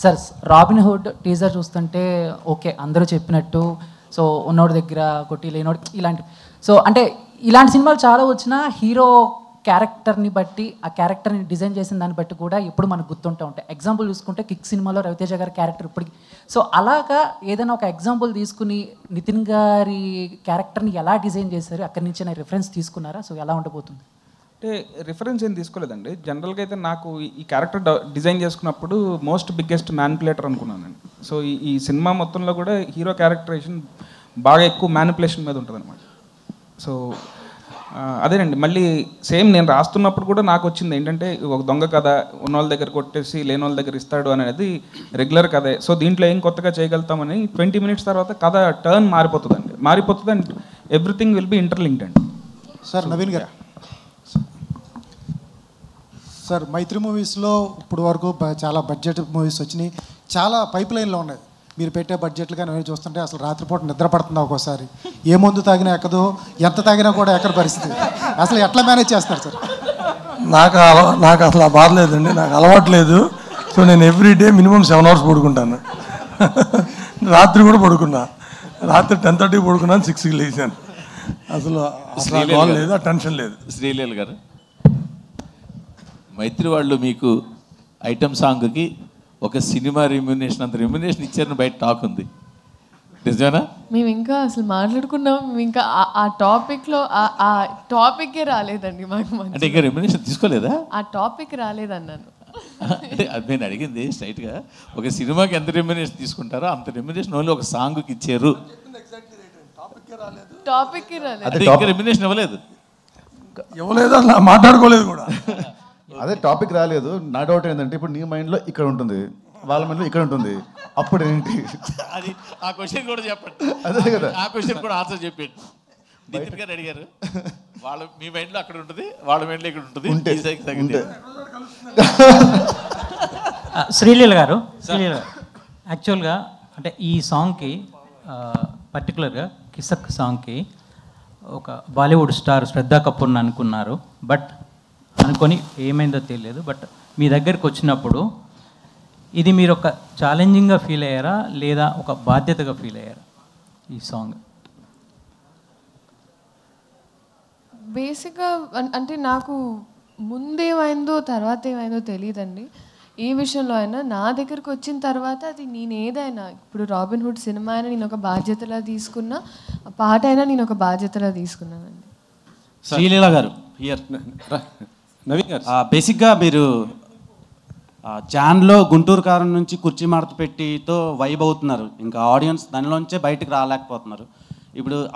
Sir robin hood teaser చూస్తుంటే okay అందరూ చెప్పినట్టు సో ఉన్నోడి దగ్గర కొట్టి లేనోడి ఇలాంటి సో అంటే ఇలాంటి సినిమాలు చాలా వచ్చినా హీరో క్యారెక్టర్ని బట్టి ఆ క్యారెక్టర్ని డిజైన్ చేసిన దాన్ని బట్టి కూడా ఎప్పుడు మనకు గుర్తుంటూ ఉంటాయి. ఎగ్జాంపుల్ చూసుకుంటే కిక్ సినిమాలో రవితేజ గారి క్యారెక్టర్ ఇప్పటికి సో అలాగా ఏదైనా ఒక ఎగ్జాంపుల్ తీసుకుని నితిన్ గారి క్యారెక్టర్ని ఎలా డిజైన్ చేశారు, అక్కడి నుంచి నా రిఫరెన్స్ తీసుకున్నారా? సో ఎలా ఉండబోతుంది? అంటే రిఫరెన్స్ ఏం తీసుకోలేదండి. జనరల్గా అయితే నాకు ఈ క్యారెక్టర్ డిజైన్ చేసుకున్నప్పుడు మోస్ట్ బిగ్గెస్ట్ మ్యానిపులేటర్ అనుకున్నానండి. సో ఈ సినిమా మొత్తంలో కూడా హీరో క్యారెక్టరైజేషన్ బాగా ఎక్కువ మ్యానిపులేషన్ మీద ఉంటుంది అనమాట. సో అదేనండి, మళ్ళీ సేమ్ నేను రాస్తున్నప్పుడు కూడా నాకు వచ్చింది ఏంటంటే ఒక దొంగ కథ, ఉన్నోళ్ళ దగ్గర కొట్టేసి లేని వాళ్ళ దగ్గర ఇస్తాడు అనేది రెగ్యులర్ కథే. సో దీంట్లో ఏం కొత్తగా చేయగలుగుతామని 20 minutes తర్వాత కథ టర్న్ మారిపోతుంది and everything will be interlinked అండి. సార్ నవీన్ గారు, సార్ మైత్రి మూవీస్లో ఇప్పుడు వరకు చాలా బడ్జెట్ మూవీస్ వచ్చినాయి, చాలా పైప్ లైన్లో ఉన్నాయి. మీరు పెట్టే బడ్జెట్లు కానీ అవన్నీ చూస్తుంటే అసలు రాత్రిపూట నిద్ర పడుతుంది ఒక్కోసారి. ఏ మందు తాగినా ఎక్కదు, ఎంత తాగినా కూడా ఎక్కడ పరిస్థితి. అసలు ఎట్లా మేనేజ్ చేస్తారు సార్? నాకు అసలు ఆ బాధ లేదండి, నాకు అలవాటు లేదు. సో నేను ఎవ్రీడే మినిమం 7 hours పడుకుంటాను. రాత్రి కూడా పడుకున్నా, రాత్రి 10:30 పడుకున్నాను, 6కి లేచాను. అసలు బాధ లేదు, ఆ టెన్షన్ లేదు. శ్రీలీల గారు, మైత్రి వాళ్ళు మీకు ఐటమ్ సాంగ్కి ఒక సినిమా రెమ్యునేషన్ అంత రెమ్యునేషన్ ఇచ్చారని బయట టాక్ ఉంది, నిజమేనా? మేము ఇంకా అసలు మాట్లాడుకున్నాం, ఇంకా ఆ టాపిక్లో ఆ టాపిక్కే రాలేదండి మాకు. అంటే ఇంకా రెమ్యునేషన్ తీసుకోలేదా? ఆ టాపిక్ రాలేదన్నాను. అంటే అది నేను అడిగింది స్ట్రైట్గా, ఒక సినిమాకి ఎంత రెమ్యునేషన్ తీసుకుంటారో అంత రెమ్యునేషన్ ఓన్లీ ఒక సాంగ్కి ఇచ్చారు. టాపిక్కే రాలేదు, అంటే ఇంకా రెమ్యునేషన్ ఇవ్వలేదు అసలు మాట్లాడుకోలేదు కూడా. అదే టాపిక్ రాలేదు. నా డౌట్ ఏంటంటే ఇప్పుడు నీ మైండ్లో ఇక్కడ ఉంటుంది, వాళ్ళ మైండ్లో ఇక్కడ ఉంటుంది, అప్పుడు ఏంటి? అది ఆ క్వశ్చన్ కూడా చెప్పండి. అదే కదా, ఆ క్వశ్చన్ కూడా ఆన్సర్ చెప్పండి. నితిన్ గారు అడిగారు, వాళ్ళ మీ మైండ్లో అక్కడ ఉంటుంది, వాళ్ళ మైండ్లో ఇక్కడ ఉంటుంది. శ్రీలీల గారు, యాక్చువల్గా అంటే ఈ సాంగ్కి పర్టికులర్గా కిసక్ సాంగ్కి ఒక బాలీవుడ్ స్టార్ శ్రద్ధా కపూర్ని అనుకున్నారు. బట్ అనుకొని ఏమైందో తెలియదు. బట్ మీ దగ్గరికి వచ్చినప్పుడు ఇది మీరు ఒక ఛాలెంజింగ్గా ఫీల్ అయ్యారా లేదా ఒక బాధ్యతగా ఫీల్ అయ్యారా ఈ సాంగ్? బేసిక్గా అంటే నాకు ముందేమైందో తర్వాత ఏమైందో తెలియదండి. ఏ విషయంలో అయినా నా దగ్గరకు వచ్చిన తర్వాత అది నేను ఏదైనా, ఇప్పుడు రాబిన్ హుడ్ సినిమా అయినా నేను ఒక బాధ్యతలా తీసుకున్నా, పాట అయినా నేను ఒక బాధ్యతలా తీసుకున్నానండి. శ్రీలీల గారు హియర్. నవీన్ గారు, బేసిక్గా మీరు జాన్లో గుంటూరు కారం నుంచి కుర్చీ మడత పెట్టితో వైబ్ అవుతున్నారు, ఇంకా ఆడియన్స్ దానిలోంచే బయటకు రాలేకపోతున్నారు. ఇప్పుడు